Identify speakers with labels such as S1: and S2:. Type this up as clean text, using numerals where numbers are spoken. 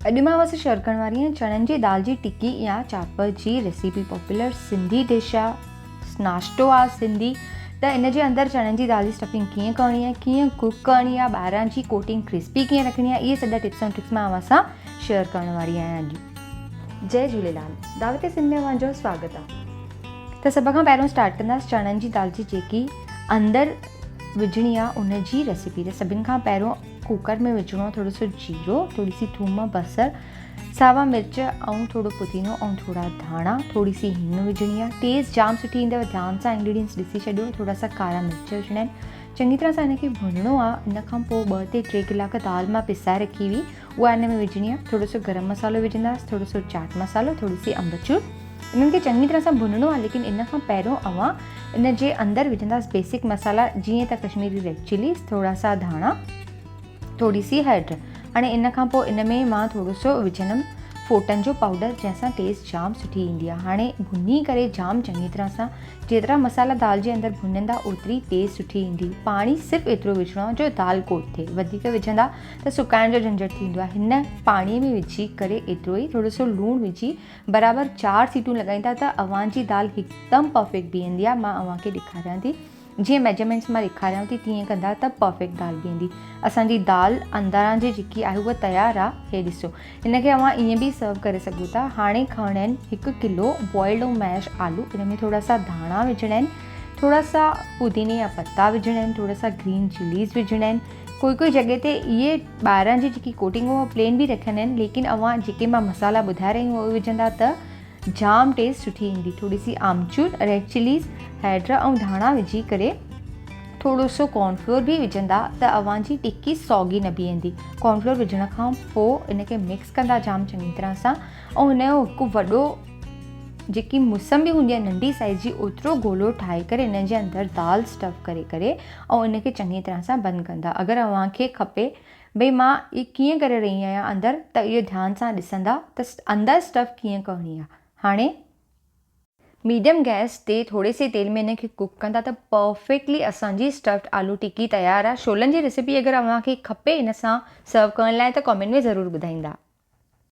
S1: अॼु मां बसि शेयर करण वारी आहियां चणनि जी दाल जी टिकी या चाप जी रेसिपी। पॉपुलर सिंधी डिश आहे, नाश्तो आहे सिंधी। त इन जे अंदरि चणनि जी दाल जी स्टफिंग कीअं करणी आहे, कीअं कुक करणी आहे, ॿाहिरां जी कोटिंग क्रिस्पी कीअं रखणी आहे, इहे सॼा टिप्स एंड ट्रिक्स मां अव्हां सां शेयर करण वारी आहियां अॼु। जय झूलेलाल, दावत सिंध में तव्हांजो स्वागत आहे। त सभ खां पहिरियों स्टार्ट कंदासीं चणनि जी दाल जी जेकी अंदरि विझणी आहे उन जी रेसिपी। त सभिनि खां पहिरियों कुकर में विझणो आहे थोरो सो जीरो, थोड़ी सी थूम, बसर, सावा मिर्च ऐं थोरो पुदीनो ऐं थोरा धाणा, थोड़ी सी हींग विझणी आहे। टेस्ट जाम सुठी ईंदव, ध्यान सां इंग्रीडियंट्स ॾिसी छॾियो। थोरा सा कारा मिर्च विझणा आहिनि, चङी तरह सां हिनखे भुनणो आहे। इन खां पोइ 2 से 3 कलाक दाल मां पिसाए रखी हुई उहा हिन में विझणी आहे। थोरो सो गरम मसालो विझंदासीं, थोरो सो चाट मसालो, थोड़ी सी अम्बचूर। इन्हनि खे चङी तरह सां भुनणो आहे, लेकिन इन खां पहिरियों अव्हां इन जे अंदरि विझंदासीं बेसिक मसाला, जीअं त कश्मीरी रेड चिलीज़, थोरा सा धाणा, थोड़ी सी हैड। हाणे इन खां पोइ इन में मां थोरो सो विझंदमि फोटन जो पाउडर, जंहिंसां टेस्ट जाम सुठी ईंदी आहे। हाणे भुनी करे जाम चङी तरह सां, जेतिरा मसाला दाल जे अंदरि भुनंदा ओतिरी टेस्ट सुठी ईंदी। पाणी सिर्फ़ु एतिरो विझणो आहे जो दाल कोट थिए, वधीक विझंदा त सुकाइण जो झंझट थींदो आहे। हिन पाणीअ में विझी करे एतिरो ई, थोरो सो लूणु विझी बराबरि 4 सीटूं लॻाईंदा त अव्हां जी दाल हिकदमि परफेक्ट बीहंदी आहे। मां अव्हां खे ॾेखारियां थी, जीअं मेजरमेंट्स मां ॾेखारियां थी तीअं कंदा त परफेक्ट दाल बीहंदी। असांजी दाल अंदरां जी जेकी आहे उहा तयारु आहे। हे ॾिसो, हिनखे अव्हां ईअं बि सर्व करे सघो था। हाणे खणणा आहिनि 1 किलो बॉइल्ड ऐं मैश आलू, इन में थोरा सा धाणा विझणा आहिनि, थोरा सा पुदीने जा पत्ता विझणा आहिनि, थोरा सा ग्रीन चिलीज़ विझणा आहिनि। कोई जॻह ते इहे ॿाहिरां जी जेकी कोटिंग उहा प्लेन बि रखंदा आहिनि, लेकिन अव्हां जेके मां मसाला ॿुधाए रही आहियूं उहे विझंदा त जाम टेस्ट सुठी ईंदी। थोड़ी सी आमचूर, रेड चिलीज़, हैड ऐं धाणा विझी करे थोरो सो कॉर्नफ्लोर बि विझंदा त अव्हां जी टिक्की सौगी न बीहंदी। कॉर्नफ्लोर विझण खां पोइ इन खे मिक्स कंदा जाम चङी तरह सां, ऐं हिन जो हिकु वॾो जेकी मुसम्बी हूंदी आहे नंढी साइज़ जी, ओतिरो गोलो ठाहे करे इन जे अंदरि दाल स्टफ करे करे ऐं इन खे चङी तरह सां बंदि कंदा। अगरि अव्हां खे खपे भई मां इहे कीअं करे रही आहियां अंदरि, त इहो ध्यान सां ॾिसंदा त अंदरि स्टफ कीअं करणी आहे। हाणे मीडियम गैस ते थोड़े से तेल में इनखे कुक कंदा त परफेक्टली असांजी स्टफ्ड आलू टिक्की तयारु आहे। छोलनि जी रेसिपी अगरि अव्हां खे खपे इन सां सर्व करण लाइ त कमेंट में ज़रूरु ॿुधाईंदा।